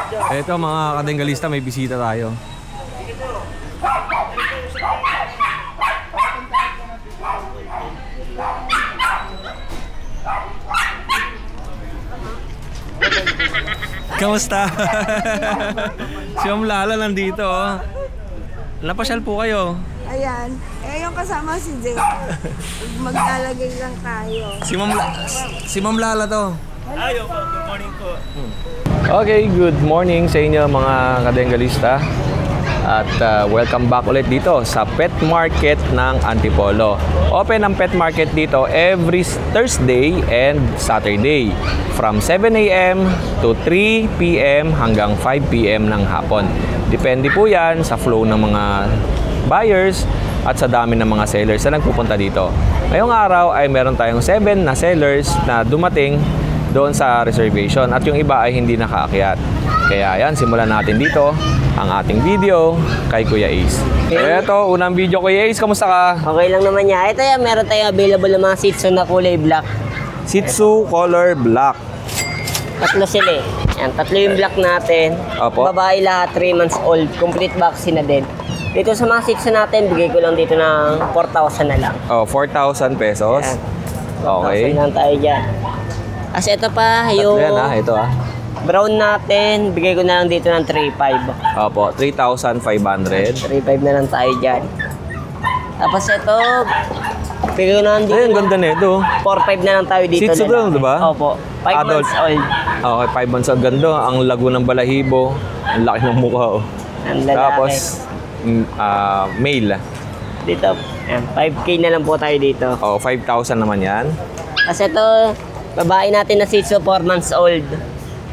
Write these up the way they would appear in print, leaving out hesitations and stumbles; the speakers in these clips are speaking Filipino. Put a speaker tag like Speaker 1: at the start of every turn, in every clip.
Speaker 1: Eto mga kadenggalista, may bisita tayo. Kamusta? Si Ma'am Lala nandito, oh. Napasyal po kayo.
Speaker 2: Ayan. Yung kasama si Jay. Maglalagay lang tayo.
Speaker 1: Si Ma'am Lala to.
Speaker 3: Ayo po, good morning po.
Speaker 1: Okay, good morning sa inyo mga kadenggalista. At welcome back ulit dito sa Pet Market ng Antipolo. Open ang Pet Market dito every Thursday and Saturday from 7 a.m. to 3 p.m. hanggang 5 p.m. ng hapon. Depende po yan sa flow ng mga buyers at sa dami ng mga sellers na nagpupunta dito. Ngayong araw ay meron tayong 7 na sellers na dumating doon sa reservation at yung iba ay hindi nakaakyat. Kaya yan, simulan natin dito ang ating video kay Kuya Ace. Ito, unang video Kuya Ace, kamusta ka?
Speaker 4: Okay lang naman niya. Ito yan, meron tayong available ng mga Shih Tzu na kulay black.
Speaker 1: Shih Tzu color black.
Speaker 4: Tatlo sila eh. Yan, tatlo yung black natin.
Speaker 1: Opo.
Speaker 4: Babae lahat, 3 months old. Complete vaccine na din. Dito sa mga Shih Tzu natin, bigay ko lang dito ng 4,000 na lang.
Speaker 1: Oh, 4,000 pesos.
Speaker 4: Yan.
Speaker 1: Okay.
Speaker 4: 4,000 lang tayo dyan. As ito pa, yung
Speaker 1: Tatlo yan ha, ito ha.
Speaker 4: brown natin, bigay ko na lang dito ng 3,500.
Speaker 1: Opo, 3,500.
Speaker 4: 3,500 na lang tayo dyan. Tapos ito, bigay ko na lang dito.
Speaker 1: Ay, ang ganda nito.
Speaker 4: 4,500 na lang tayo dito.
Speaker 1: Shih Tzu
Speaker 4: na lang.
Speaker 1: to, diba?
Speaker 4: Opo. 5 months old.
Speaker 1: Okay, 5 months old. Ganda. Ang lago ng balahibo. Ang laki ng mukha. Oh.
Speaker 4: Ang lalaki.
Speaker 1: Tapos, male.
Speaker 4: Dito, ayan, 5K na lang po tayo dito.
Speaker 1: Oh, 5,000 naman yan.
Speaker 4: Kasi ito, babae natin na Shih Tzu, 4 months old.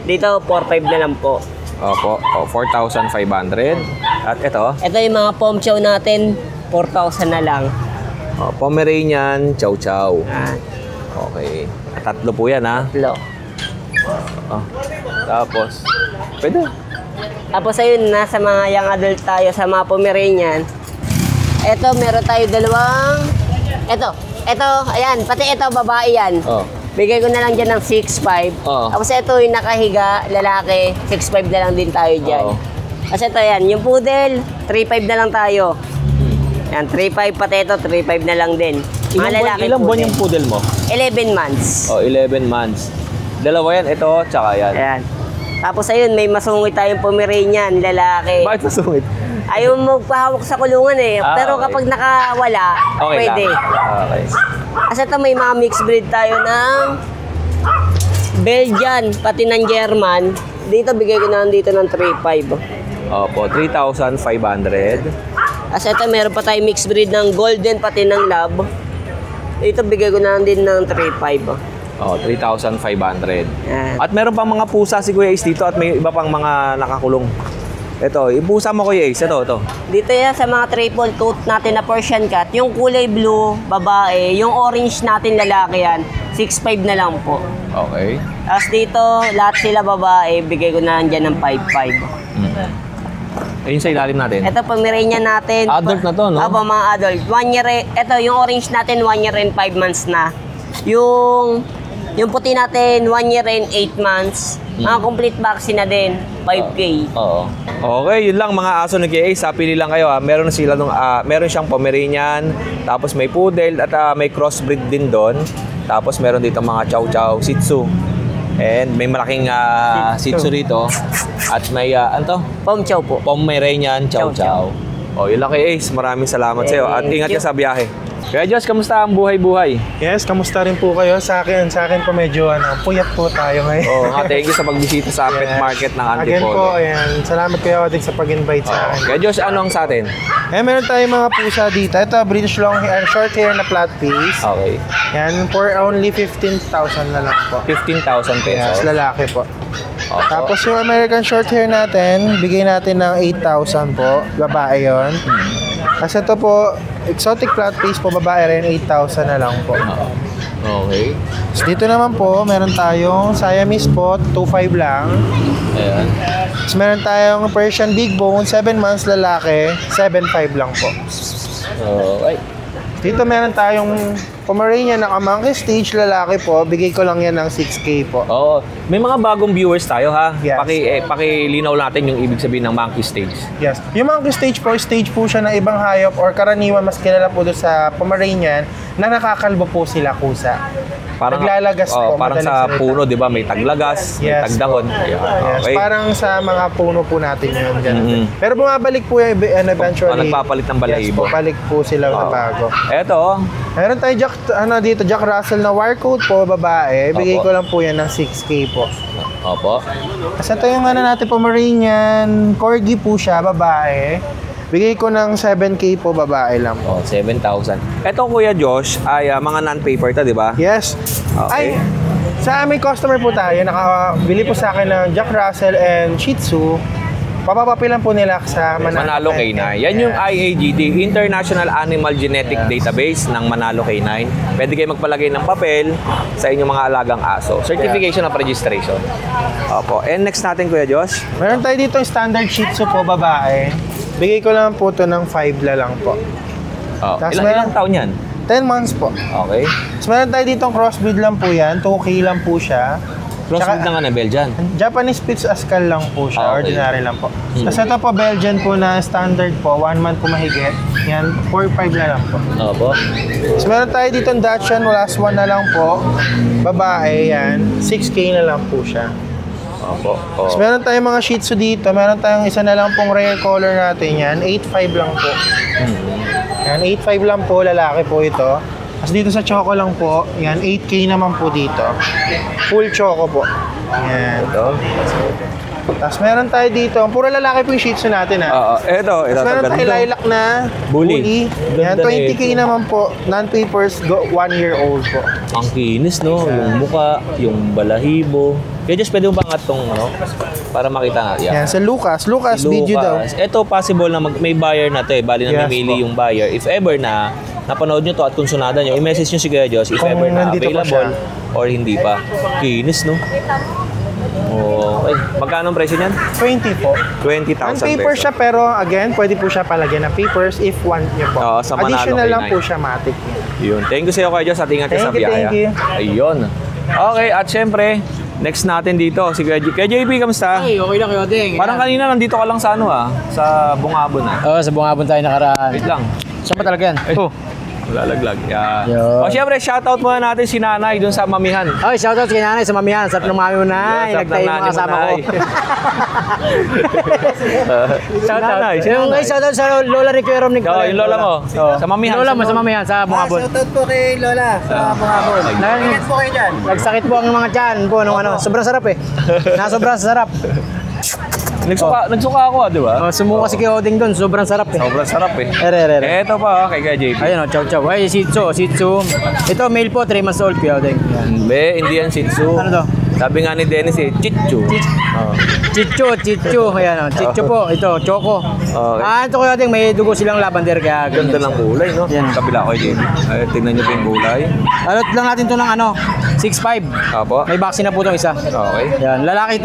Speaker 4: Dito, 4,500 na lang po.
Speaker 1: Opo, oh, 4,500. At ito,
Speaker 4: Ito yung mga pom chow natin, 4,000 na lang.
Speaker 1: oh, Pomeranian Chow Chow.
Speaker 4: Ah,
Speaker 1: Okay. Tatlo po yan ha.
Speaker 4: tatlo.
Speaker 1: Oh. Tapos, pwede.
Speaker 4: Tapos ayun, nasa mga young adult tayo sa mga Pomeranian. Ito, meron tayo dalawang... Ito, ayan, pati ito, babae yan.
Speaker 1: Oh.
Speaker 4: Bigay ko na lang dyan ng 6,500.
Speaker 1: Oo.
Speaker 4: Tapos ito yung nakahiga, lalaki, 6,500 na lang din tayo dyan.
Speaker 1: Oo.
Speaker 4: Kasi ito yan, yung poodle, 3,500 na lang tayo. Yan, 3,500 pati ito, 3,500 na lang din. Mga lalaki
Speaker 1: Ilang buwan
Speaker 4: poodle.
Speaker 1: yung poodle mo?
Speaker 4: 11 months.
Speaker 1: Oh, 11 months. Dalawa yan, ito, tsaka yan.
Speaker 4: Ayan. Tapos ayun, may masungit tayong Pomeranian, lalaki.
Speaker 1: Bakit masungit?
Speaker 4: Ayaw magpahawak sa kulungan eh.
Speaker 1: Ah,
Speaker 4: Pero
Speaker 1: okay.
Speaker 4: kapag nakawala,
Speaker 1: Okay
Speaker 4: pwede.
Speaker 1: lang. Okay.
Speaker 4: Kasi ito may mga mixed breed tayo ng Belgian, pati ng German. Dito bigay ko na lang dito ng 3,500.
Speaker 1: Opo, 3,500.
Speaker 4: Kasi ito meron pa tayo mixed breed ng Golden, pati ng Lab. Dito bigay ko na lang din ng 3,500.
Speaker 1: Oh, 3,500.
Speaker 4: Yan.
Speaker 1: At meron pang mga pusa si Kuya Ace dito at may iba pang mga nakakulong. Ito, yung pusa mo Kuya Ace, ito.
Speaker 4: Dito yan sa mga triple coat natin na Persian cat. Yung kulay blue, babae. Yung orange natin, lalaki yan. 6,500 na lang po.
Speaker 1: Okay.
Speaker 4: Tapos dito, lahat sila babae. Bigay ko na lang dyan ng 5,500.
Speaker 1: Ayun sa ilalim natin.
Speaker 4: Ito, Pomeranian natin.
Speaker 1: Adult na to, no?
Speaker 4: Aba, mga adult. 1 year, ito, yung orange natin, 1 year and 5 months na. Yung puti natin, 1 year and 8 months. Mga complete vaccine na din, 5K.
Speaker 1: Oo. Okay, yun lang mga aso ni Kuya Ace. Pili lang kayo ha. Meron sila meron siyang Pomeranian, tapos may poodle at may crossbreed din doon. Tapos meron dito mga Chow Chow, Shih Tzu. And may malaking Shih Tzu rito. At may ano to?
Speaker 4: Pom chow po.
Speaker 1: Pomeranian Chow Chow. Oh, yun lang Kuya Ace. Maraming salamat sa iyo at ingat ka sa biyahe. Kaya Diyos, kamusta ang buhay-buhay?
Speaker 3: Yes, kamusta rin po kayo? Sa akin po medyo puyat po tayo ngayon.
Speaker 1: Oh, thank you sa pagbisita sa Pet Market ng
Speaker 3: Again po,
Speaker 1: Antipolo.
Speaker 3: ayan. Salamat kayo din sa pag-invite sa akin.
Speaker 1: Kaya Diyos, ano ang sa atin?
Speaker 3: Meron tayong mga pusa dito. Ito, British long hair, short hair na flat face.
Speaker 1: Okay.
Speaker 3: Yan, for only 15,000 na lang po.
Speaker 1: 15,000
Speaker 3: Yes,
Speaker 1: pesos.
Speaker 3: lalaki po.
Speaker 1: Opo.
Speaker 3: Tapos yung American short hair natin, bigay natin ng 8,000 po. Babae yon. Kasi ito po, exotic flat face po, babae rin, 8,000 na lang po.
Speaker 1: Okay.
Speaker 3: So, dito naman po, meron tayong Siamese po, 2,500 lang.
Speaker 1: Ayan.
Speaker 3: Tapos meron tayong Persian Big Bone, 7 months lalaki, 7,500 lang po.
Speaker 1: Okay.
Speaker 3: Dito meron tayong Pomeranian naka monkey stage, lalaki po, bigay ko lang yan ng 6K po.
Speaker 1: Oo. May mga bagong viewers tayo ha.
Speaker 3: Yes.
Speaker 1: Pakilinaw natin yung ibig sabihin ng monkey stage.
Speaker 3: Yes. Yung monkey stage po siya ng ibang hayop or karaniwan mas kilala po doon sa Pomeranian na nakakalbo po sila kusa. Naglalagas po.
Speaker 1: Parang sa puno, di ba? May taglagas, may tagdahon.
Speaker 3: Yes.
Speaker 1: Okay.
Speaker 3: Parang sa mga puno po natin yun. Ganun. Pero bumabalik po yung eventually.
Speaker 1: Nagpapalit ng balahibo.
Speaker 3: Yes, papalik po sila na bago.
Speaker 1: Eto.
Speaker 3: Meron tayo Jack Russell na wire coat po, babae. Bigay ko lang po yan ng 6K po.
Speaker 1: Opo.
Speaker 3: Kasi ito yung natin Pomeranian. Corgi po siya, babae. Bigay ko ng 7K po, babae lang po.
Speaker 1: 7,000. Eto, Kuya Josh, ay mga non-paper to, di ba?
Speaker 3: Yes.
Speaker 1: Okay.
Speaker 3: Ay, sa aming customer po tayo, nakabili po sa akin ng Jack Russell and Shih Tzu. Papapapilan po nila sa
Speaker 1: Manalo K9. Yan yung IAGD, International Animal Genetic Database ng Manalo K9. Pwede kayo magpalagay ng papel sa inyong mga alagang aso. Certification of registration. Opo. And next natin, Kuya Josh.
Speaker 3: Meron tayo dito yung standard Shih Tzu po, babae. Bigay ko lang po ito ng 5 lang po.
Speaker 1: Ilang taon yan?
Speaker 3: 10 months po.
Speaker 1: Okay.
Speaker 3: So, meron tayo dito crossbreed lang po yan. 2K lang po siya.
Speaker 1: Crossbreed na nga na Belgian.
Speaker 3: Japanese Spitz Ascal lang po siya.
Speaker 1: Okay.
Speaker 3: Ordinary lang po. Tapos ito po, Belgian po na standard po. 1 month po mahigit. Yan, 4-5 na lang po.
Speaker 1: Opo.
Speaker 3: So, meron tayo dito ng Dachshund. Last one na lang po. Babae, yan. 6K na lang po siya.
Speaker 1: Opo.
Speaker 3: So, meron tayong mga Shih Tzu dito. Meron tayong isa na lang pong rare color natin yan. 8.5 lang po. Yan, 8.5 lang po. Lalaki po ito. Tapos dito sa Choco lang po. Yan, 8K naman po dito. Full Choco po. Yan.
Speaker 1: Ito.
Speaker 3: Tapos meron tayo dito. Puro lalaki po yung Shih Tzu natin ha.
Speaker 1: Ito.
Speaker 3: Tapos meron tayo lilac na
Speaker 1: Bully.
Speaker 3: Yan,
Speaker 1: Ganda
Speaker 3: 20K naman po. Non-papers, 1 year old po.
Speaker 1: Ang kinis, no? Yung muka, yung balahibo. Kaya just pwede mo ba nga itong, para makita nga.
Speaker 3: Yan, sa Lucas. Lucas, video daw.
Speaker 1: Ito, possible na may buyer na to eh. Bali na
Speaker 3: Yes,
Speaker 1: namili
Speaker 3: po.
Speaker 1: yung buyer. If ever na napanood nyo to at kung sunada nyo, i-message nyo si Kuya Diyos if
Speaker 3: Kung
Speaker 1: ever na
Speaker 3: nandito pa
Speaker 1: available or hindi pa. Kinis, no? Okay. Magkano ang presyo niyan?
Speaker 3: 20 po.
Speaker 1: 20,000
Speaker 3: Non-paper
Speaker 1: pesos.
Speaker 3: siya pero again, pwede po siya palagyan ng papers if want niyo po.
Speaker 1: Oo, sa Manalo
Speaker 3: Additional lang
Speaker 1: K9.
Speaker 3: po siya, matic.
Speaker 1: Yun. Thank you sa iyo, Kuya Diyos, at ingat ka sa
Speaker 3: Thank you,
Speaker 1: biyaya.
Speaker 3: thank you.
Speaker 1: Ayun. Okay, at syempre, next natin dito, si Kuya JP, kamusta?
Speaker 5: Ay, okay lang kayo, Ding.
Speaker 1: Parang kanina nandito ka lang sa sa Bungabon
Speaker 5: Oo, sa Bungabon tayo nakaraan.
Speaker 1: Wait lang.
Speaker 5: Saan ba talaga yan?
Speaker 1: Oh, lalaglag. Yan.
Speaker 5: Yun.
Speaker 1: O syempre, shoutout muna natin si Nanay dun sa Mamihan.
Speaker 5: Ay, shoutout kay nanay sa mamihan. Sarap ng mami mo, nay.
Speaker 1: Sarap ng
Speaker 5: Nagtayo
Speaker 1: nanay
Speaker 5: mga
Speaker 1: mo,
Speaker 5: kasama ko.
Speaker 1: Nay.
Speaker 5: Shoutout.
Speaker 1: Nanay, si
Speaker 5: Yung
Speaker 1: Nanay.
Speaker 5: shoutout sa lola ni Kuya Rom.
Speaker 1: Oo, yung lola mo. Sa Mamihan.
Speaker 5: Lola mo sa mamihan, sa Bungabon.
Speaker 6: Shoutout po kay Lola sa Bungabon. Ingat po kayo dyan.
Speaker 5: Nagsakit po ang mga tiyan po nung sobrang sarap eh. Sobrang sarap.
Speaker 1: Nagsuka ako, di ba?
Speaker 5: Sumuka si Kuya Oding doon, sobrang sarap eh.
Speaker 1: Sobrang sarap eh.
Speaker 5: Ere.
Speaker 1: Eto pa, kay Kuya JP.
Speaker 5: Ayun o, chow. Ay, Shih Tzu. Ito, male po, 3 months old, Kuya Oding. Yan.
Speaker 1: Hindi yan Shih Tzu.
Speaker 5: Ano to?
Speaker 1: Sabi nga ni Dennis eh, Chichu.
Speaker 5: Chichu. Ayan o, Chichu po. Ito, Choco.
Speaker 1: Okay.
Speaker 5: Ito Kuya Oding, may dugo silang lavender kaya
Speaker 1: Ganda ng kulay, no?
Speaker 5: Yan.
Speaker 1: Kabila ko JP. Ay, tingnan niyo po yung kulay.
Speaker 5: Alot lang natin to ng 6'5".
Speaker 1: Apo.
Speaker 5: May vaccine na po itong isa.
Speaker 1: Okay.
Speaker 5: Yan, lalaki.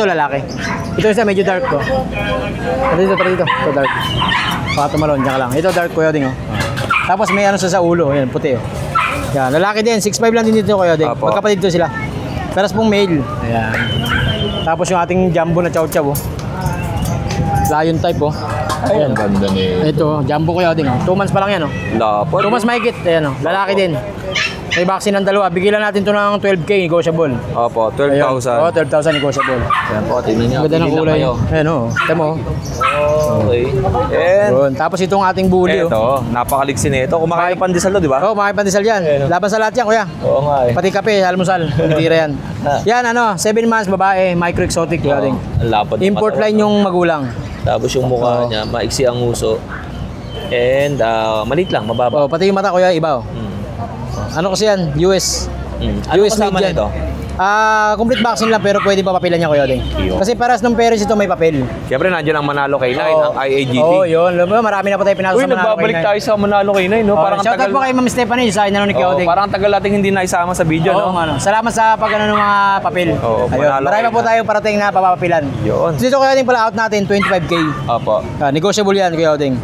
Speaker 5: Ito isa medyo dark to. Ito dito. Ito dark. Baka tumalon, dyan ka lang. Ito dark Kuya Oding Tapos may sa ulo, yan, puti Yan, lalaki din, 6'5" lang din dito Kuya Oding
Speaker 1: Apo.
Speaker 5: Magkapatid to sila. Peras pong male. Ayan. Tapos yung ating jumbo na chow. Lion type Ayan.
Speaker 1: Ganda ni.
Speaker 5: Ito, jumbo Kuya Oding 2 months pa lang yan
Speaker 1: Lapot.
Speaker 5: 2 months mahigit. Ayan lalaki din. May vaccine ng dalawa. Bigyan lang natin to ng 12K negotiable.
Speaker 1: Opo,
Speaker 5: Ayun.
Speaker 1: 12,000.
Speaker 5: 12,000 negotiable.
Speaker 1: Ayan po, tingnan niyo.
Speaker 5: Ganda ng
Speaker 1: Pili lang
Speaker 5: kulay.
Speaker 1: kayo.
Speaker 5: Ayan Temo.
Speaker 1: Okay. And
Speaker 5: Yun. Tapos itong ating bully
Speaker 1: eto, napakaliksi nito. Kumakain ng pandesal to, di ba?
Speaker 5: Oo, makipandesal yan. Laban sa lahat yan, kuya.
Speaker 1: Oo nga eh.
Speaker 5: Pati kape, almusal. Tira yan. Yan, 7 months, babae, micro exotic.
Speaker 1: Oo,
Speaker 5: Kuya.
Speaker 1: ang lapad ng
Speaker 5: Import
Speaker 1: katawan,
Speaker 5: line
Speaker 1: no?
Speaker 5: yung magulang.
Speaker 1: Tapos yung mukha niya, maiksi ang uso. And maliit lang, mababa.
Speaker 5: Oh, pati yung mata, kuya, iba. Ano kasi yan? US.
Speaker 1: Ano
Speaker 5: US
Speaker 1: kasama
Speaker 5: made yan.
Speaker 1: nito?
Speaker 5: Complete vaccine lang pero pwede pa papilan niya, Kuya Oding.
Speaker 1: Yun.
Speaker 5: Kasi paras ng parents ito may papel.
Speaker 1: Siyempre, nandiyan ang Manalo K9, ang IAGT.
Speaker 5: Oo, yun. Marami na po tayo pinasok
Speaker 1: Uy,
Speaker 5: sa Manalo
Speaker 1: nagbabalik
Speaker 5: K9.
Speaker 1: tayo sa Manalo K9, no? Parang ang
Speaker 5: Shoutout
Speaker 1: tagal.
Speaker 5: po kay Ma'am Stephanie sa inyo ni Kuya
Speaker 1: Oo,
Speaker 5: Oding.
Speaker 1: parang ang tagal nating hindi naisama sa video,
Speaker 5: Oo,
Speaker 1: no?
Speaker 5: Salamat sa pag ng mga papel.
Speaker 1: Oo,
Speaker 5: Ayun.
Speaker 1: Manalo
Speaker 5: Marami pa po
Speaker 1: K9.
Speaker 5: tayo parating na papapilan.
Speaker 1: Yun.
Speaker 5: Dito Kuya Oding pala out natin 25K.
Speaker 1: Opo.
Speaker 5: Negotiable yan, Kuya Oding.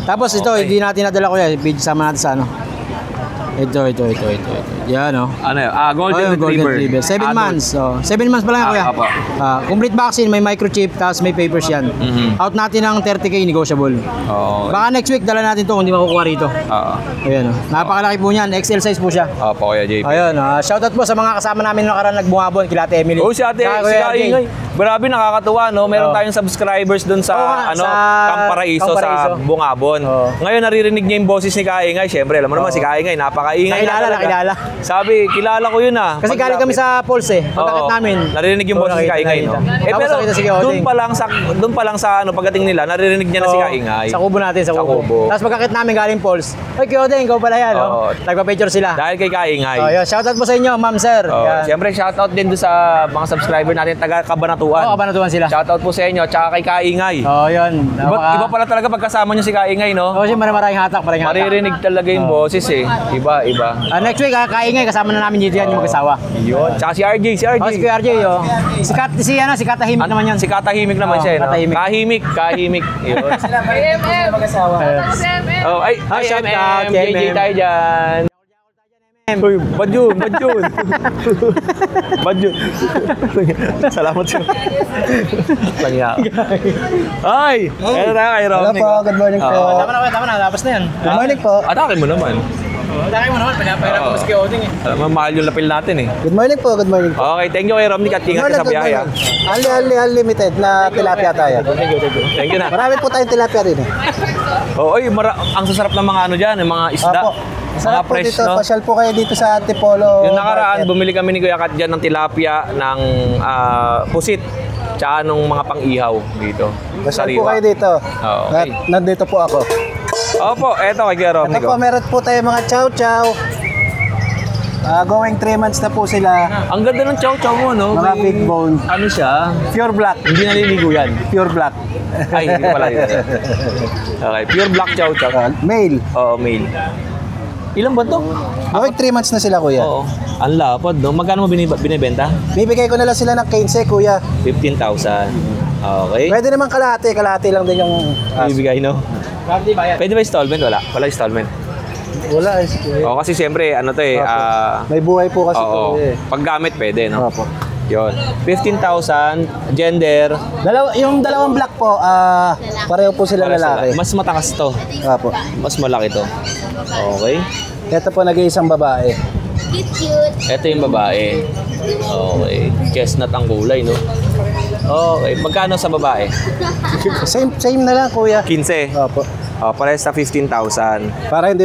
Speaker 5: Tapos ito,
Speaker 1: Okay.
Speaker 5: hindi natin nadala, Kuya. Sama natin sa Ito. Yan, oh.
Speaker 1: Ano yun? Golden
Speaker 5: Oh, yung
Speaker 1: Retriever.
Speaker 5: 7
Speaker 1: Adult.
Speaker 5: months. Oh. 7 months pa lang, kuya.
Speaker 1: Apo.
Speaker 5: Complete vaccine, may microchip, tapos may papers yan. Out natin ng 30K, negotiable.
Speaker 1: Oo.
Speaker 5: Baka next week, dala natin to kung di makukuha rito.
Speaker 1: Oo.
Speaker 5: Ayan, oh. Napakalaki po niyan. XL size po siya.
Speaker 1: Opo, Kuya JP.
Speaker 5: Ayun, shoutout po sa mga kasama namin nung nakaraan nagbungabon, kila Ate Emily.
Speaker 1: Oh, si Ate,
Speaker 5: Saka
Speaker 1: si
Speaker 5: Kuya
Speaker 1: Ate
Speaker 5: Jay.
Speaker 1: Ingay. Grabe, nakakatuwa, no? Meron
Speaker 5: Oo.
Speaker 1: tayong subscribers dun sa,
Speaker 5: Oo nga,
Speaker 1: ano,
Speaker 5: sa
Speaker 1: Camparaiso, sa
Speaker 5: Camparaiso.
Speaker 1: Bungabon.
Speaker 5: Oo.
Speaker 1: Ngayon, naririnig niya yung boses ni Kaingay. Siyempre, alam mo naman, si Kaingay, napakaingay
Speaker 5: Nakilala,
Speaker 1: talaga.
Speaker 5: nakilala.
Speaker 1: Sabi, kilala ko yun, ah.
Speaker 5: Kasi galing kami sa Pulse pagkakit
Speaker 1: Oo.
Speaker 5: namin.
Speaker 1: Naririnig yung
Speaker 5: Oo,
Speaker 1: boses ni
Speaker 5: nakita,
Speaker 1: Kaingay, no?
Speaker 5: nakita. Tapos
Speaker 1: Pero,
Speaker 5: nakita si Kuya
Speaker 1: doon
Speaker 5: Oding.
Speaker 1: pa lang sa ano, pagdating nila, naririnig niya na si
Speaker 5: Oo,
Speaker 1: Kaingay.
Speaker 5: Sa kubo natin, sa
Speaker 1: Sa
Speaker 5: kubo.
Speaker 1: kubo.
Speaker 5: Tapos pagkakit namin galing Pulse. Ay, Kuya Oding, ikaw pala yan,
Speaker 1: Oo.
Speaker 5: no? Nagpa-picture sila.
Speaker 1: Dahil kay Kaingay.
Speaker 5: Oh, yun. Shoutout po sa inyo, ma'am, sir.
Speaker 1: Oh,
Speaker 5: Yan.
Speaker 1: siyempre, shoutout din doon sa mga subscriber natin, taga Cabanatuan.
Speaker 5: Oo, kabanatuan sila.
Speaker 1: Shoutout po sa inyo, tsaka kay Kaingay.
Speaker 5: Oh, yun.
Speaker 1: Iba pala talaga pagkasama nyo si Kaingay, no?
Speaker 5: Oh, siyempre maraming hatak,
Speaker 1: Maririnig talaga yung boses eh. Iba.
Speaker 5: Next week, kaingay, kasama na namin dito yan yung mag-asawa.
Speaker 1: Yun. Tsaka si RJ.
Speaker 5: Oh, si Kuya RJ, oh. Si Katahimik naman yan.
Speaker 1: Si Katahimik naman
Speaker 5: Oo,
Speaker 1: siya, no?
Speaker 5: Katahimik.
Speaker 1: Kahimik. Yun.
Speaker 6: Mag-asawa.
Speaker 1: Oh, ay,
Speaker 5: shout
Speaker 1: MM.
Speaker 5: out,
Speaker 1: JJ
Speaker 5: MM.
Speaker 1: tayo dyan. Uy, bad yun. Bad yun. Salamat sa'yo. Langya. Ay! Ano na kay
Speaker 3: Hello
Speaker 1: Romney?
Speaker 3: po, good morning po.
Speaker 1: Oo.
Speaker 5: Tama na, tapos na yan.
Speaker 3: Good morning po.
Speaker 1: Atake mo naman.
Speaker 5: Dahil mo naman, pinapahiram
Speaker 1: Oo.
Speaker 5: ko si Kuya Oding eh.
Speaker 1: Alam mo, mahal yung lapil natin eh.
Speaker 3: Good morning po, good morning po.
Speaker 1: Okay, thank you kay Romney at ingat ka sa biyahe. ah.
Speaker 3: Unlimited na tilapia tayo.
Speaker 1: Thank you na.
Speaker 3: Marami po tayong tilapia rin eh.
Speaker 1: Oo, ang sasarap ng mga ano dyan, yung mga isda.
Speaker 3: Opo.
Speaker 1: Mga
Speaker 3: Sarap po
Speaker 1: fresh,
Speaker 3: dito.
Speaker 1: no?
Speaker 3: Pasyal po kayo dito sa Antipolo.
Speaker 1: Yung nakaraan,
Speaker 3: Market.
Speaker 1: bumili kami ni Kuya Kat dyan ng tilapia, ng pusit, tsaka nung mga pang-ihaw dito.
Speaker 3: Pasyal po kayo dito.
Speaker 1: Oo, okay.
Speaker 3: Nandito po ako.
Speaker 1: Opo, eto kay Kuya Romney
Speaker 3: Ito po,
Speaker 1: ko.
Speaker 3: meron po tayo mga chow-chow. Going 3 months na po sila.
Speaker 1: Ang ganda ng chow-chow mo, no?
Speaker 3: Mga
Speaker 1: May-
Speaker 3: big bone.
Speaker 1: Ano siya?
Speaker 3: Pure black.
Speaker 1: Hindi naliligo yan.
Speaker 3: Pure black.
Speaker 1: Ay, hindi ko pala yun. Okay, pure black chow-chow.
Speaker 3: Male.
Speaker 1: Oo, male. Ilan ba to?
Speaker 3: Going 3 months na sila, kuya.
Speaker 1: Oo. Ang lapad, no? Magkano mo binibenta?
Speaker 3: Bibigay ko na lang sila ng 15, kuya.
Speaker 1: 15,000. Okay.
Speaker 3: Pwede naman kalahati. Kalahati lang din yung...
Speaker 1: Ibigay, no?
Speaker 5: Grabe ba yan?
Speaker 1: Pwede ba installment? Wala installment.
Speaker 3: Wala eh. kuya.
Speaker 1: Oo, kasi siyempre, ano to eh,
Speaker 3: May buhay po kasi
Speaker 1: oo.
Speaker 3: po eh.
Speaker 1: Paggamit pwede, no?
Speaker 3: Opo.
Speaker 1: Yun. 15,000, gender.
Speaker 3: Yung dalawang black po, pareho po sila
Speaker 1: para sila.
Speaker 3: lalaki.
Speaker 1: Mas matakas to.
Speaker 3: Opo.
Speaker 1: Mas malaki to. Okay.
Speaker 3: Ito po nag-iisang babae.
Speaker 1: Ito yung babae. Okay. Chestnut ang kulay, no? Okay. Magkano sa babae?
Speaker 3: Same na lang, kuya.
Speaker 1: 15.
Speaker 3: Opo.
Speaker 1: Parehas sa 15,000.
Speaker 3: Para hindi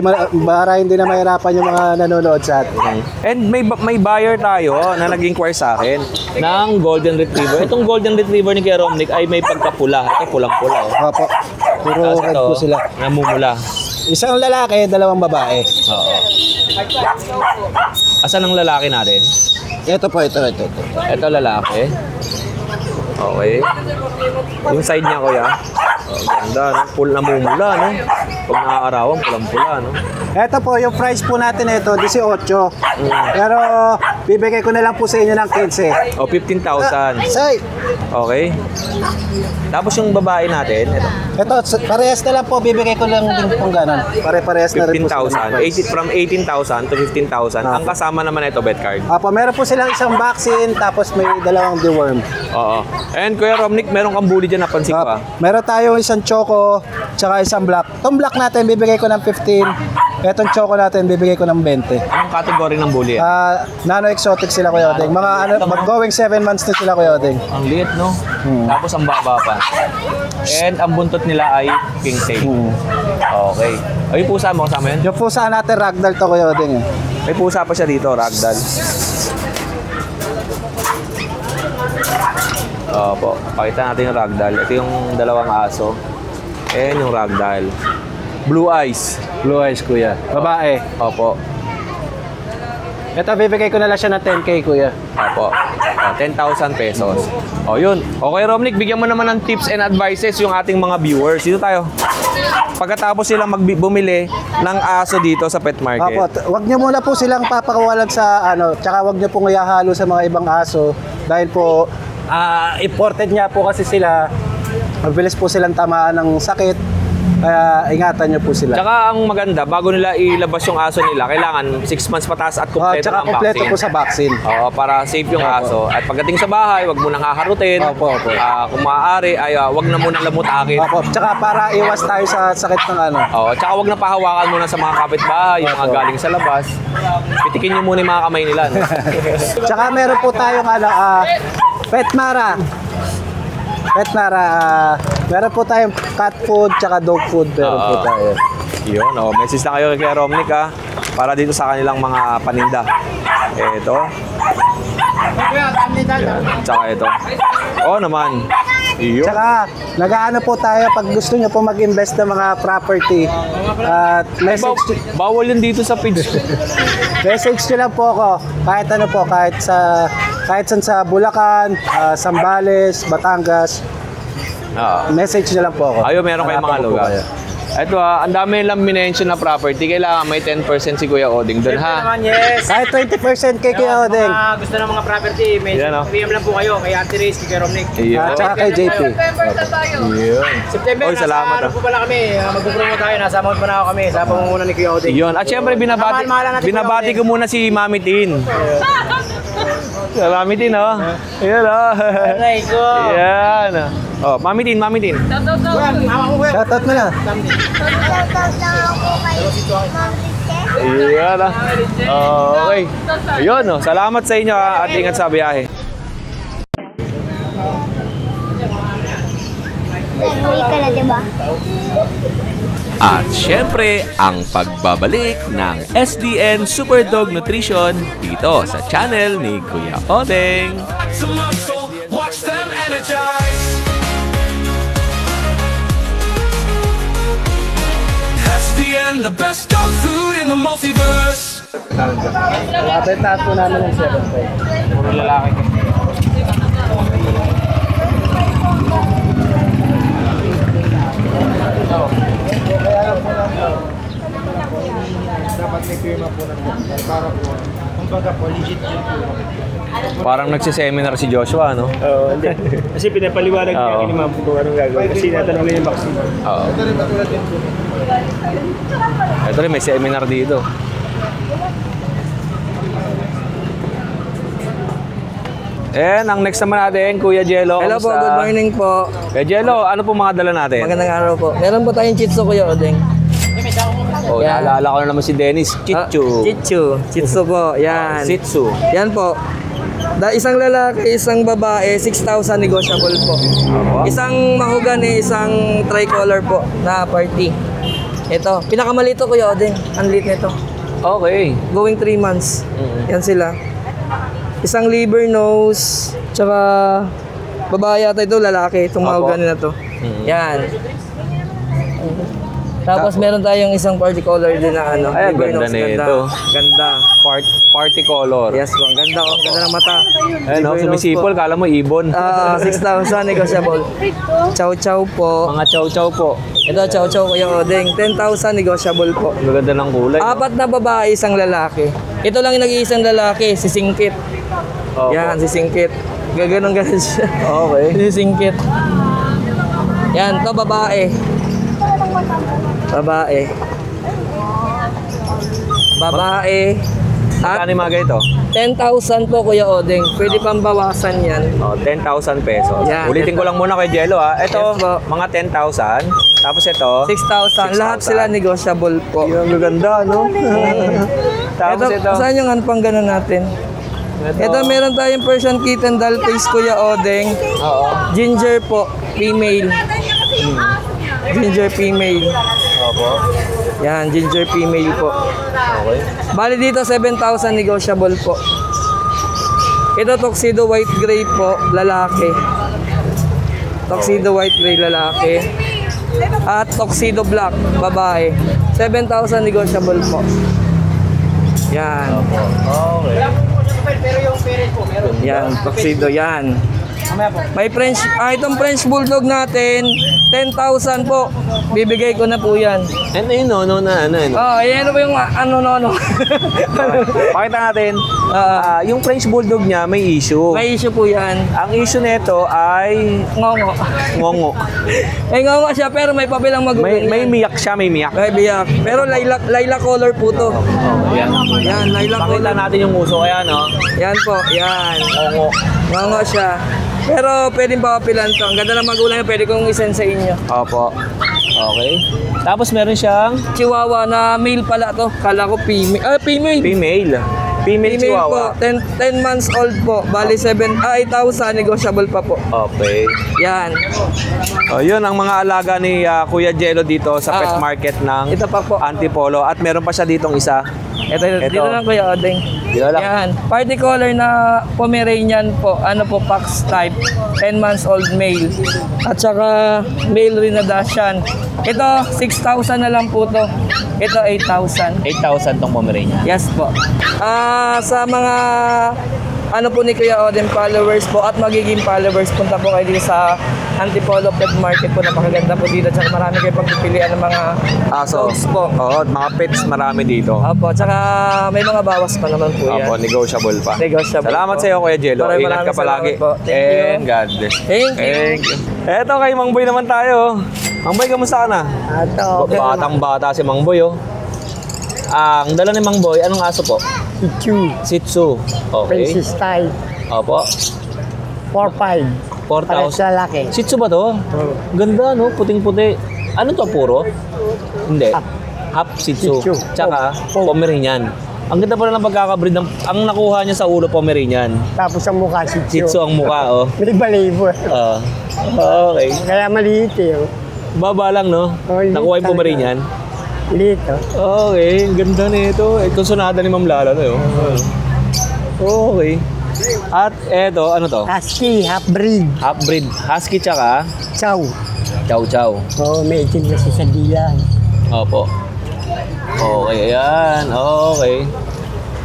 Speaker 3: na mahirapan yung mga nanonood sa atin.
Speaker 1: And may buyer tayo na nag-inquire sa akin ng Golden Retriever. Itong Golden Retriever ni Kuya Romnick ay may pagkapula. Ito pulang-pula. Oh.
Speaker 3: Opo. Puro
Speaker 1: Tapos
Speaker 3: red
Speaker 1: ito,
Speaker 3: po sila.
Speaker 1: namumula.
Speaker 3: Isang lalaki, dalawang babae.
Speaker 1: Oo. Asan ang lalaki natin?
Speaker 3: Ito po, ito.
Speaker 1: Ito lalaki. Okay. Yung side niya, kuya. Oh, ganda, no? Full namumula, no? Pag nakakarawan, pulang-pula, no?
Speaker 3: Ito po, yung price po natin ito, 18. Pero bibigay ko na lang po sa inyo ng 15.
Speaker 1: O, 15,000.
Speaker 3: Say,
Speaker 1: Okay. Tapos yung babae natin, ito.
Speaker 3: parehas na lang po, bibigay ko lang din pong ganon. Pare-parehas na rin po sila.
Speaker 1: 15,000. From 18,000 to 15,000. Ang kasama naman ito, bet card.
Speaker 3: Apo, meron po silang isang vaccine, tapos may dalawang deworm.
Speaker 1: Oo. And Kuya Romnick, meron kang bully dyan, napansin ko ah.
Speaker 3: Meron tayong isang choco, tsaka isang black. Itong black natin, bibigay ko ng 15. Etong choco natin, bibigay ko ng 20.
Speaker 1: Anong category ng bully?
Speaker 3: Nano-exotic sila, Kuya Odeng. Mga mag-going 7 months na sila, Kuya Odeng.
Speaker 1: Ang liit, no? Tapos ang baba pa. And ang buntot nila ay king tail. Okay. Ay, pusa mo, kasama yun?
Speaker 3: Yung pusa natin, ragdoll to, Kuya Odeng.
Speaker 1: May pusa pa siya dito, ragdoll. Opo, pakita natin yung ragdoll. Ito yung dalawang aso. And yung ragdoll. Blue eyes.
Speaker 3: Blue eyes, Kuya. Babae.
Speaker 1: Opo.
Speaker 3: Ito, bibigay ko na lang siya ng 10K, Kuya.
Speaker 1: Opo. 10,000 pesos. O yun. Okay, Romnick, bigyan mo naman ng tips and advices yung ating mga viewers. Dito tayo. Pagkatapos silang bumili ng aso dito sa pet market.
Speaker 3: Opo, wag niyo muna po silang papakawalan sa tsaka wag niyo pong ihahalo sa mga ibang aso dahil po imported niya po kasi sila. Mabilis po silang tamaan ng sakit.
Speaker 5: Kaya ingatan nyo po sila.
Speaker 1: Tsaka ang maganda, bago nila ilabas yung aso nila, kailangan 6 months pataas at kompleto
Speaker 5: Tsaka
Speaker 1: ng
Speaker 5: kompleto
Speaker 1: vaccine.
Speaker 5: po sa vaccine.
Speaker 1: Oo, para safe yung aso. At pagdating sa bahay, wag mo nang haharutin.
Speaker 5: Opo.
Speaker 1: Kung maaari, ay wag na muna lamutakin.
Speaker 5: Opo. Tsaka para iwas tayo sa sakit ng ano.
Speaker 1: Oo, tsaka wag na pahawakan muna sa mga kapitbahay, yung mga galing sa labas. Pitikin nyo muna yung mga kamay nila. No?
Speaker 5: Tsaka meron po tayong Petmara. Meron po tayong cat food tsaka dog food. Meron po tayo.
Speaker 1: Yun, message na kayo kay Romnick para dito sa kanilang mga paninda. Ito. Yan, tsaka ito. Naman. Yun.
Speaker 5: Tsaka nag-aano po tayo pag gusto nyo po mag-invest ng mga property. At message
Speaker 1: Bawal yun dito sa page.
Speaker 5: message nyo lang po ako. Kahit ano po, kahit saan sa Bulacan, Zambales, Batangas. Message nyo lang po ako.
Speaker 1: Ayun, meron kayong mga
Speaker 5: Hanapin ko po
Speaker 1: lugar.
Speaker 5: kayo.
Speaker 1: Ito ang dami lang minention na property. Kailangan may 10% si Kuya Oding doon ha.
Speaker 6: Naman, yes.
Speaker 5: Kahit 20% kay Kuya Odeng.
Speaker 6: Gusto ng mga property, may
Speaker 1: Yan,
Speaker 6: PM lang po kayo kay Ate Riz, kay Romnick.
Speaker 1: Iyon.
Speaker 5: Tsaka kay JP.
Speaker 1: Iyon.
Speaker 6: September,
Speaker 1: Oy, salamat,
Speaker 6: nasa po pala kami. Magpupromo tayo, nasa Mount Manao kami. Sa pamumuno ni Kuya Odeng.
Speaker 1: Iyon. At syempre binabati ko muna si Mami Tin. Mami Tin Iyon
Speaker 6: Aray ko.
Speaker 1: Yan. Mami Tin.
Speaker 5: Shoutout mo na.
Speaker 1: Iyan okay. Ayun salamat sa inyo at ingat sa biyahe.
Speaker 7: Uwi ka na, diba?
Speaker 1: At syempre, ang pagbabalik ng SDN Super Dog Nutrition dito sa channel ni Kuya Odeng.
Speaker 8: Watch them energize. SDN, the best dog food in the multiverse.
Speaker 5: Bentahan po namin ng 7.5.
Speaker 1: Puro lalaki.
Speaker 3: Dapat may firma po ng doktor para po, kumbaga po, legit yun po.
Speaker 1: Parang nagsiseminar si Joshua, no?
Speaker 6: Oo, hindi. Kasi pinapaliwanag niya
Speaker 1: Oo.
Speaker 6: ni Ma'am kung anong gagawin. Kasi natanong niya yung vaccine.
Speaker 1: Oo. Ito rin, may seminar dito. Ang next naman natin, Kuya Jello.
Speaker 9: Hello po,
Speaker 1: kamusta?
Speaker 9: good morning po.
Speaker 1: Kuya Jello, ano po mga dala natin?
Speaker 9: Magandang araw po. Meron po tayong Chitsu, Kuya Odeng. Yan.
Speaker 1: Naalala ko na naman si Dennis. Chichu.
Speaker 9: Chitsu po, yan.
Speaker 1: Sitsu.
Speaker 9: Yan po. Isang lalaki, isang babae, 6,000 negotiable po. Isang mahogany, isang tricolor po na party. Ito, pinakamalito Kuya Odeng. Ang liit nito.
Speaker 1: Okay.
Speaker 9: Going 3 months. Yan sila. Isang liver nose, tsaka babae yata ito, lalaki. Itong mahogany na to. Yan. Tapos meron tayong isang party color din na ano.
Speaker 1: Ay, ang
Speaker 9: liver
Speaker 1: ganda
Speaker 9: nose,
Speaker 1: nito.
Speaker 9: Ganda.
Speaker 1: Party color.
Speaker 9: Yes po, ang ganda oh. Ang ganda ng mata.
Speaker 1: Ayun,
Speaker 9: Liver nose
Speaker 1: sumisipol.
Speaker 9: po.
Speaker 1: Kala mo ibon.
Speaker 9: 6,000 negotiable. Chow chow po.
Speaker 1: Mga chow-chow po.
Speaker 9: Ito chow chow Kuya Odeng. 10,000 negotiable po.
Speaker 1: Ang ganda ng kulay.
Speaker 9: 4 na babae, isang lalaki. Ito lang yung nag-iisang lalaki, si Singkit.
Speaker 1: Opo.
Speaker 9: Yan, si Singkit. Gaganong siya.
Speaker 1: Okay.
Speaker 9: Si Singkit. Yan, to babae. Babae. At
Speaker 1: Kani mga ganito?
Speaker 9: 10,000 po Kuya Odeng. Pwede pang bawasan yan.
Speaker 1: 10,000 pesos.
Speaker 9: Yan,
Speaker 1: Ulitin ko lang muna kay Jello Ito,
Speaker 9: Yes po.
Speaker 1: mga 10,000. Tapos ito,
Speaker 9: 6,000. Lahat sila negotiable po.
Speaker 1: yung ganda, no? Tapos ito.
Speaker 9: Saan yung anpang ganun natin? Ito, meron tayong Persian Kitten doll face Kuya Odeng.
Speaker 1: Oo.
Speaker 9: Ginger po, female. Ginger female.
Speaker 1: Opo.
Speaker 9: Yan, ginger female po.
Speaker 1: Okay.
Speaker 9: Bali dito 7,000 negotiable po. Ito tuxedo white gray po, lalaki. Tuxedo white gray lalaki. At tuxedo black, babae. 7,000 negotiable po. Yan.
Speaker 1: Okay.
Speaker 6: Pero yung parent po, meron.
Speaker 9: Yan, tuxedo yan. May French, itong French Bulldog natin, 10,000 po. Bibigay ko na po yan.
Speaker 1: Ano yun, no? Na ano yun?
Speaker 9: Ayan po yung ano.
Speaker 1: Pakita natin. Yung French Bulldog niya may issue.
Speaker 9: May issue po yan.
Speaker 1: Ang issue nito ay
Speaker 9: Ngongo.
Speaker 1: ngongo.
Speaker 9: Ngongo siya pero may pabilang magulang.
Speaker 1: May miyak siya, may miyak.
Speaker 9: May biyak. Pero lilac color po to.
Speaker 1: Yan.
Speaker 9: Yan, lilac
Speaker 1: Pakita
Speaker 9: color.
Speaker 1: natin yung uso. Kaya, no?
Speaker 9: Yan po, yan.
Speaker 1: Ngongo.
Speaker 9: Ngongo siya. Pero pwedeng papapilan to. Ang ganda ng magulang niya, pwede kong isend sa inyo.
Speaker 1: Opo. Okay. Tapos meron siyang
Speaker 9: Chihuahua na male pala to. Kala ko female. Female.
Speaker 1: female. Female
Speaker 9: Female
Speaker 1: chihuahua.
Speaker 9: po. 10 months old po. Bali 8,000. Negotiable pa po.
Speaker 1: Okay.
Speaker 9: Yan.
Speaker 1: Yun ang mga alaga ni Kuya Jello dito sa pet market ng
Speaker 9: Ito pa po.
Speaker 1: Antipolo. At meron pa siya ditong isa.
Speaker 9: Ito. Dito lang Kuya Odeng.
Speaker 1: Dito lang.
Speaker 9: Yan. Party color na Pomeranian po. Ano po, Pax type. 10 months old male. At saka male rin na Dachshund. Ito, 6,000 na lang po to. Ito, 8,000.
Speaker 1: 8,000 tong Pomeranian.
Speaker 9: Yes po. Sa mga ano po ni Kuya Odin followers po at magiging followers, punta po kayo dito sa Antipolo Pet Market po. Napakaganda po dito. Tsaka marami kayo pagpipilian ng mga
Speaker 1: Aso.
Speaker 9: dogs po.
Speaker 1: Oo, mga pets marami dito.
Speaker 9: Opo, tsaka may mga bawas pa naman po yan.
Speaker 1: Opo, negotiable pa.
Speaker 9: Negotiable
Speaker 1: Salamat
Speaker 9: po.
Speaker 1: sa iyo, Kuya Jello.
Speaker 9: Maraming
Speaker 1: Ingat ka palagi.
Speaker 9: salamat po. Thank you.
Speaker 1: And God bless.
Speaker 9: Thank you.
Speaker 1: Eto, kay Mang Boy naman tayo. Mang Boy, kamusta ka na?
Speaker 6: Ito,
Speaker 1: Batang-bata si Mang Boy, oh. Ang dala ni Mang Boy, anong aso po?
Speaker 6: Pichu,
Speaker 1: Shih Tzu. Okay.
Speaker 6: Princess Thai,
Speaker 1: Opo.
Speaker 6: 4-5. Pares
Speaker 1: 4,000.
Speaker 6: lalaki.
Speaker 1: Shih Tzu ba to? Ganda, no? Puting-puti. Ano to, puro? Hindi. Half Shih Tzu.
Speaker 6: Shih Tzu.
Speaker 1: Tsaka,
Speaker 6: Oh.
Speaker 1: Pomeranian. Ang ganda pala ng pagkakabreed ng... Ang nakuha niya sa ulo, Pomeranian.
Speaker 6: Tapos ang mukha si
Speaker 1: Shih Tzu ang mukha, oh.
Speaker 6: May balibo.
Speaker 1: Okay.
Speaker 6: Kaya maliit eh. oh.
Speaker 1: Baba lang, no?
Speaker 6: Oh, liit
Speaker 1: Nakuha yung
Speaker 6: talaga.
Speaker 1: Pomeranian.
Speaker 6: Liit oh.
Speaker 1: Okay, ang ganda nito. Konsunada ni Ma'am Lala to, oh. Okay. At eto, ano to?
Speaker 6: Husky, half-breed.
Speaker 1: Half-breed. Husky tsaka
Speaker 6: Chow.
Speaker 1: Chow Chow.
Speaker 6: Oh, may itim kasi sa dila.
Speaker 1: Opo. Okay, ayan. Okay.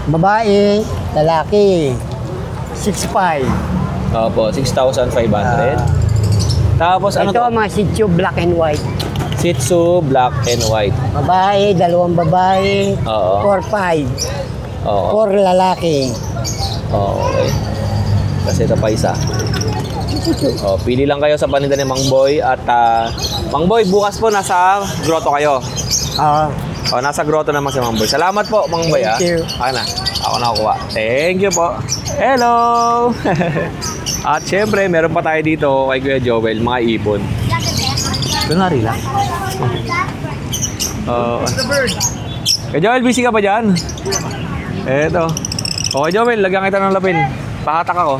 Speaker 6: Babae, lalaki. 6'5".
Speaker 1: Opo, 6,500. Tapos ano
Speaker 6: Ito
Speaker 1: to?
Speaker 6: mga Shih Tzu, black and white.
Speaker 1: Shih Tzu, black and white.
Speaker 6: Babae, 2 babae.
Speaker 1: Oo.
Speaker 6: 4'5".
Speaker 1: Oo.
Speaker 6: 4 lalaki.
Speaker 1: Okay. Kasi ito pa isa. Oh, pili lang kayo sa paninda ni Mang Boy at Mang Boy, bukas po nasa grotto kayo.
Speaker 6: Oo.
Speaker 1: Oh, nasa grotto naman si Mang Boy. Salamat po, Mang Boy.
Speaker 6: Thank you.
Speaker 1: Ako na. Ako nakukuha. Thank you po. Hello! At syempre, meron pa tayo dito kay Kuya Joel, mga ibon. Kunwari lang. Kuya Joel, busy ka pa dyan? Eto. Okay, Joel, lagyan kita ng lapin. Pahatak ako.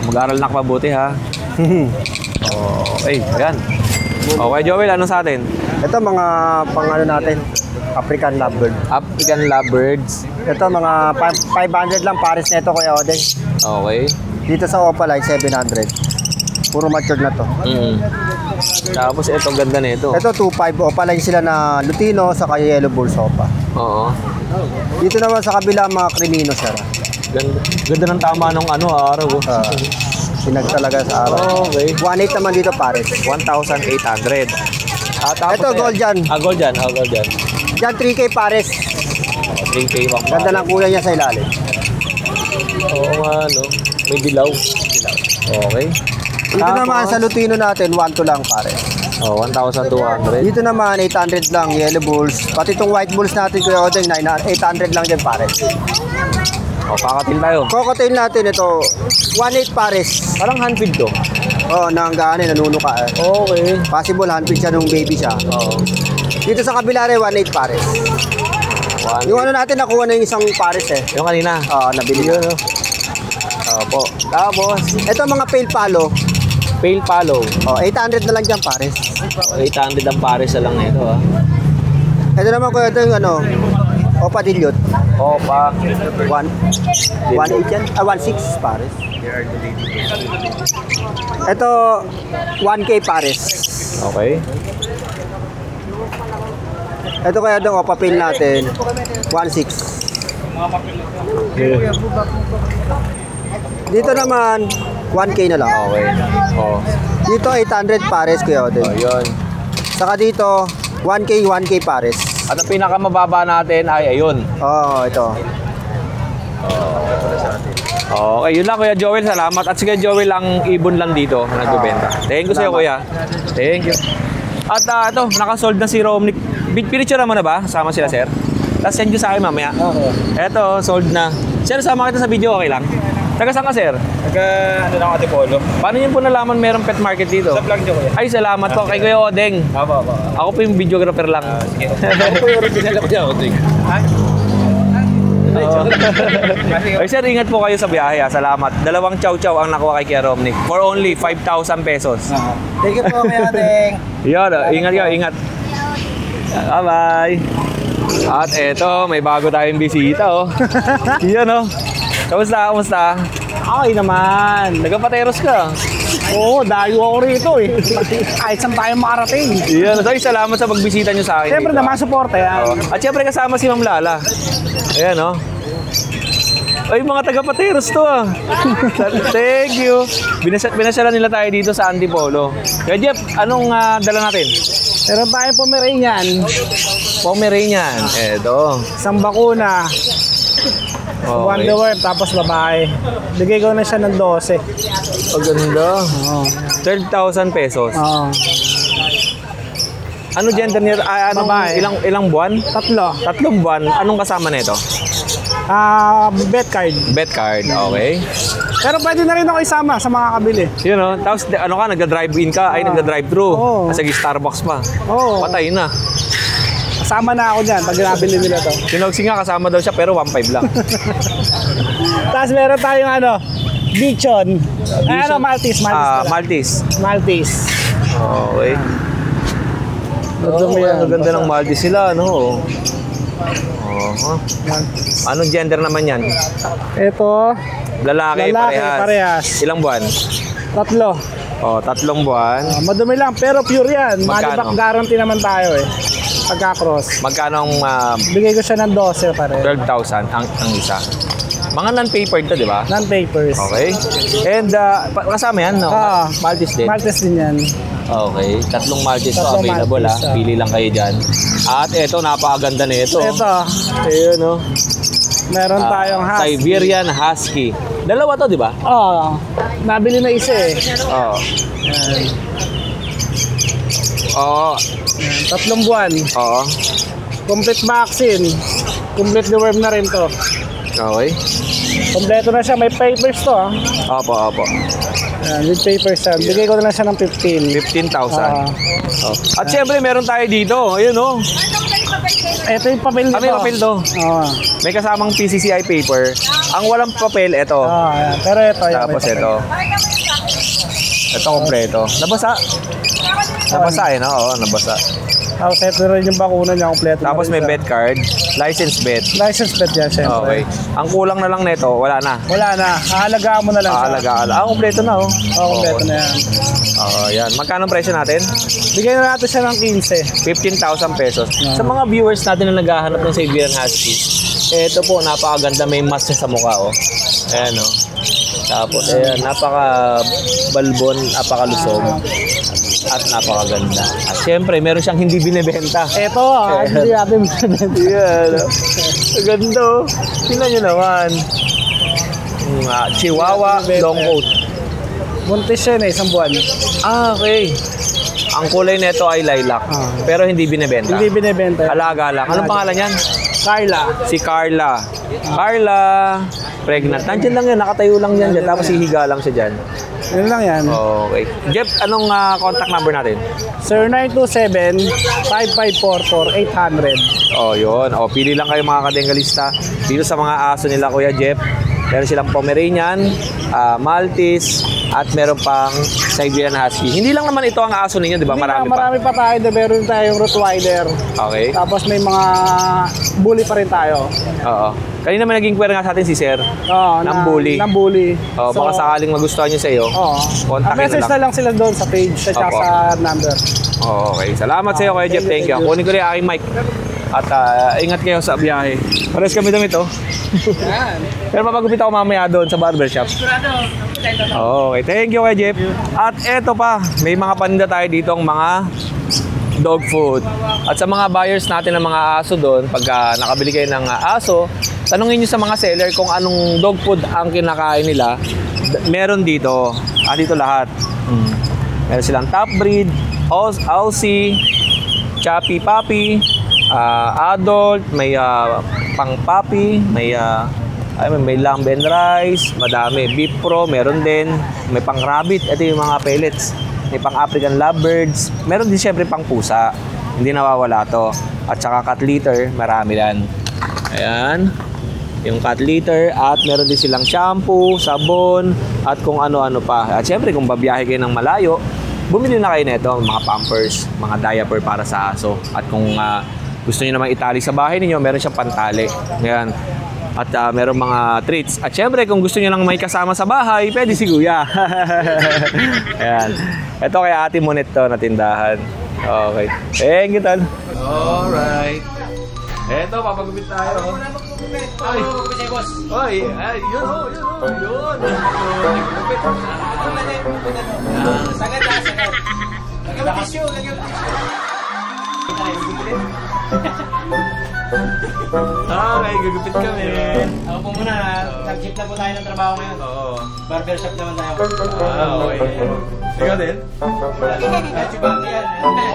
Speaker 1: Mag-aral na ka mabuti, ha? Okay, ayan. Okay, Joel, ano sa atin?
Speaker 3: Ito mga pangano natin, African lovebird.
Speaker 1: African lovebirds.
Speaker 3: Ito mga 500 lang pares nito Kuya Odeng.
Speaker 1: Okay.
Speaker 3: Dito sa Opaline 700. Puro matured na to.
Speaker 1: Tapos ito, ganda na ito.
Speaker 3: Ito 2.5 Opaline sila na Lutino sa Yellow Bull Sopa.
Speaker 1: Oo.
Speaker 3: Dito naman sa kabila mga Crimino sir.
Speaker 1: Ganda, ganda ng tama nung araw.
Speaker 3: Sinag talaga sa araw.
Speaker 1: Okay.
Speaker 3: 1.8 naman dito pares.
Speaker 1: 1,800. Tapos
Speaker 3: Ito, gold yan.
Speaker 1: Gold yan. Gold yan.
Speaker 3: Diyan 3K pares.
Speaker 1: 3K bang pa.
Speaker 3: Ganda ng kulay niya sa ilalim.
Speaker 1: Oo nga, no? May dilaw. Okay.
Speaker 3: Dito naman sa Lutino natin 1.2 lang pares.
Speaker 1: 1,200.
Speaker 3: Dito naman 800 lang Yellow Bulls. Pati itong White Bulls natin Kuya Odeng 800 lang din pares.
Speaker 1: Kakatil tayo.
Speaker 3: Cocktail natin ito 1.8 pares.
Speaker 1: Parang handfeed to.
Speaker 3: Nanggani, nanunuka.
Speaker 1: Okay.
Speaker 3: Possible handfeed siya nung baby siya.
Speaker 1: Oo.
Speaker 3: Dito sa kabila rin 1.8 pares. Yung ano natin nakuha na yung isang pares eh.
Speaker 1: Yung kanina.
Speaker 3: Nabili yun.
Speaker 1: Opo. Tapos,
Speaker 3: Ito mga pale palo.
Speaker 1: pale palo.
Speaker 3: 800 na lang dyan pares.
Speaker 1: 800 ang pares na lang na ito, ha.
Speaker 3: Ito naman Kuya Odeng Opa Dilute.
Speaker 1: Opa.
Speaker 3: 1.8 yan. 1.6 pares. Ito 1K pares.
Speaker 1: Okay.
Speaker 3: Ito Kuya Odeng Opa Pale natin 1.6. Dito naman
Speaker 6: 1K na lang.
Speaker 1: Okay. Oh.
Speaker 6: Dito 800 pares Kuya Odin.
Speaker 1: Oh, yun.
Speaker 6: Saka dito 1K pares.
Speaker 1: At ang pinakamababa natin ay ayun.
Speaker 6: Oo, ito.
Speaker 1: Okay, yun lang Kuya Joel. Salamat. At si Kuya Joel ang ibon lang dito na nagbebenta. Thank you sa'yo Kuya. Thank you. At ito, nakasold na si Romnick. Pinicture mo na ba? Sama sila sir? Tapos send ko sa akin mamaya. Okay. Ito, sold na. Sir, sama kita sa video, okay lang? Taga saan ka sir?
Speaker 3: Taga ano lang Antipolo.
Speaker 1: Paano yun po nalaman merong pet market dito?
Speaker 3: Sa vlog niyo Kuya.
Speaker 1: Ay, salamat po kay Kuya Odeng.
Speaker 3: Apo.
Speaker 1: Ako po yung videographer lang.
Speaker 3: Sige. Ako po yung original na Kuya Oding.
Speaker 1: Ay sir, ingat po kayo sa biyahe ha. Salamat. 2 chow-chow ang nakuha kay Kuya Romnick for only 5,000 pesos.
Speaker 6: Thank you po Kuya Oding.
Speaker 1: Yan, ingat kayo, ingat. Bye-bye. At eto, may bago tayong bisita oh. Yan oh. Kamusta?
Speaker 5: Okay naman.
Speaker 1: Nagpapateros ka.
Speaker 5: Oo, dayo ako rito eh. Kahit saan tayo makarating.
Speaker 1: Yan, so, salamat sa pagbisita nyo sa akin.
Speaker 5: Siyempre
Speaker 1: dito.
Speaker 5: naman, suporta yan.
Speaker 1: Oh. At siyempre kasama si Ma'am Lala. Ayan oh. Ay, mga taga-pateros to ah. Thank you. Binasyalan nila tayo dito sa Antipolo. Kaya Jeff, anong dala natin?
Speaker 5: Meron tayong Pomeranian.
Speaker 1: Pomeranian. Eto.
Speaker 5: Isang bakuna.
Speaker 1: Okay.
Speaker 5: Wonderworm, tapos babae. Bigay ko na siya ng 12.
Speaker 1: Ang ganda.
Speaker 5: Oo.
Speaker 1: 12,000 pesos.
Speaker 5: Oo.
Speaker 1: Ano gender niya? Anong,
Speaker 5: Babae.
Speaker 1: ilang buwan?
Speaker 5: 3.
Speaker 1: 3 buwan. Anong kasama nito?
Speaker 5: Bet card.
Speaker 1: Bet card. Okay.
Speaker 5: Pero pwede na rin ako isama sa mga kabili.
Speaker 1: Yun o. Tapos ano ka, nagda-drive-in ka, ay nagda-drive-thru.
Speaker 5: Oo.
Speaker 1: Sige, Starbucks pa.
Speaker 5: Oo.
Speaker 1: Patay na.
Speaker 5: Kasama na ako dyan pag nabili nila to.
Speaker 1: Sinogsing nga, kasama daw siya pero 1.5 lang.
Speaker 5: Tapos meron tayong Bichon. Maltese.
Speaker 1: Maltese.
Speaker 5: Maltese.
Speaker 1: Okay. Ang ganda ng Maltese sila, no? Anong gender naman yan?
Speaker 5: Ito,
Speaker 1: Lalaki parehas. Ilang buwan?
Speaker 5: 3.
Speaker 1: Oh, 3 buwan.
Speaker 5: Madumi lang, pero pure yan.
Speaker 1: Magkano?
Speaker 5: Money back guarantee naman tayo eh. Pagka-cross.
Speaker 1: Magkano ang
Speaker 5: Bigay ko siya ng 12 pare.
Speaker 1: 12,000 ang isa? Mga non-papered to, di ba?
Speaker 5: Non-papers.
Speaker 1: Okay. And kasama yan, no? Maltese din?
Speaker 5: Maltese din yan.
Speaker 1: Okay. 3 Maltese to
Speaker 5: 3
Speaker 1: available,
Speaker 5: Maltese,
Speaker 1: Pili lang kayo dyan. At eto, napakaganda na ito.
Speaker 5: Ito,
Speaker 1: Ayun, no?
Speaker 5: meron tayong husky.
Speaker 1: Siberian Husky. Dalawa to, di ba?
Speaker 5: Oo. Nabili na isa eh.
Speaker 1: Oo. Oo.
Speaker 5: 3 buwan.
Speaker 1: Oo.
Speaker 5: Complete vaccine. Complete deworm na rin to.
Speaker 1: Okay.
Speaker 5: Kompleto na siya. May papers to ah.
Speaker 1: Opo.
Speaker 5: Ayan, with papers yan. Bigay ko na lang siya ng 15.
Speaker 1: 15,000. At syempre, meron tayo dito. Ayun, no?
Speaker 5: Ito yung papel nito.
Speaker 1: May papel to.
Speaker 5: Oo.
Speaker 1: May kasamang PCCI paper. Ang walang papel, ito.
Speaker 5: Ayan. Pero ito. yan,
Speaker 1: Tapos
Speaker 5: may papel.
Speaker 1: ito. Ito kompleto. Nabasa. Nabasa eh, no? Oo, nabasa.
Speaker 5: Tapos ito rin yung bakuna niya. Kompleto na
Speaker 1: Tapos
Speaker 5: rin
Speaker 1: may
Speaker 5: siya.
Speaker 1: bet card. License bet.
Speaker 5: License bet yan, syempre.
Speaker 1: Okay. Ang kulang na lang nito, wala na.
Speaker 5: Wala na. Hahalagaan mo na lang siya.
Speaker 1: Aalagaan. Kompleto na, oh.
Speaker 5: Oo, kompleto na yan.
Speaker 1: Oo, yan. Magkano ang presyo natin?
Speaker 5: Bigyan na natin siya ng 15.
Speaker 1: 15,000 pesos. Sa mga viewers natin na naghahanap ng Siberian Husky, ito po, napakaganda. May mask siya sa mukha, oh. Ayan, oh. Tapos, ayan, napaka-balbon, napaka-lusog. At napakaganda. At syempre, meron siyang hindi binibenta.
Speaker 5: Ito, hindi natin
Speaker 1: Yan. Ang ganda, oh. Tingnan nyo naman. Chihuahua, long coat.
Speaker 5: Buntis siya na 1 buwan.
Speaker 1: Okay. Ang kulay nito ay lilac. Pero hindi binibenta.
Speaker 5: Hindi binibenta.
Speaker 1: Alaga lang. Anong pangalan yan?
Speaker 5: Carla.
Speaker 1: Si Carla. Carla, pregnant. Nandiyan lang yan, nakatayo lang yan dyan. Tapos hihiga lang siya dyan.
Speaker 5: Yun lang yan.
Speaker 1: Okay. Jeff, anong contact number natin?
Speaker 5: 0927-5544-800.
Speaker 1: Oh, yun. Oh, pili lang kayo mga kadengalista. Dito sa mga aso nila, Kuya Jeff. Meron silang Pomeranian, Maltese, at meron pang Siberian Husky. Hindi lang naman ito ang aso ninyo, di ba?
Speaker 5: Marami pa tayo. Meron tayong Rottweiler.
Speaker 1: Okay.
Speaker 5: Tapos may mga bully pa rin tayo.
Speaker 1: Oo. Kanina may naging query nga sa atin si Sir.
Speaker 5: Oo,
Speaker 1: Ng bully.
Speaker 5: Ng bully.
Speaker 1: Oh, baka sakaling magustuhan nyo sa iyo.
Speaker 5: Oo.
Speaker 1: Kontakin
Speaker 5: Message na lang sila doon sa page at saka
Speaker 1: Opo.
Speaker 5: sa number.
Speaker 1: Oh, okay. Salamat sa iyo, Kuya Jeff. Thank you. Kunin ko rin ang aking mic. At ingat kayo sa biyahe. Pares kami damit, oh. Pero mapagupit ako mamaya doon sa barbershop. Okay, thank you kay Jeff. At eto pa, may mga paninda tayo dito ang mga dog food. At sa mga buyers natin ng mga aso doon, pag nakabili kayo ng aso, tanungin nyo sa mga seller kung anong dog food ang kinakain nila. Meron dito. Dito lahat. Meron silang top breed, Aussie, Choppy Puppy, adult, may pang puppy, may lamb and rice, madami. Beef Pro, meron din. May pang rabbit, ito yung mga pellets. May pang African lovebirds. Meron din syempre pang pusa. Hindi nawawala to. At saka cat litter, marami yan. Ayan. Yung cat litter. At meron din silang shampoo, sabon, at kung ano-ano pa. At syempre kung babiyahe kayo ng malayo, bumili na kayo nito, mga pampers, mga diaper para sa aso. At kung gusto niyo naman itali sa bahay niyo, meron siyang pantali. Ayan. At meron mga treats. At syempre, kung gusto niyo lang may kasama sa bahay, pwede si Kuya. Ayan. Ito kay Ate Monet to na tindahan. Okay. Thank you, Tal. Alright. Eto, papagupit tayo. Ay, boss. Ay, yun. Nagupit. Sagad. Lagyan mo tissue. Okay, gagupit kami.
Speaker 5: Ako po muna, nag-jeep na po tayo ng trabaho ngayon.
Speaker 1: Oo.
Speaker 5: Barbershop naman tayo.
Speaker 1: Okay. Ikaw din?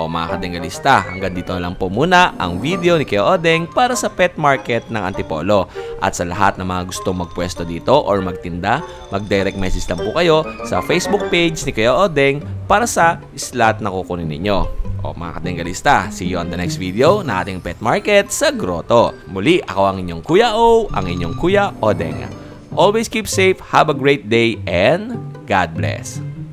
Speaker 10: O mga kadengalista, hanggang dito lang po muna ang video ni Kuya Odeng para sa pet market ng Antipolo. At sa lahat ng mga gusto magpwesto dito or magtinda, mag-direct message lang po kayo sa Facebook page ni Kuya Odeng para sa slot na kukunin ninyo. O mga kadengalista, see you on the next video na ating pet market sa Grotto. Muli, ako ang inyong Kuya O, ang inyong Kuya Odeng. Always keep safe, have a great day, and God bless.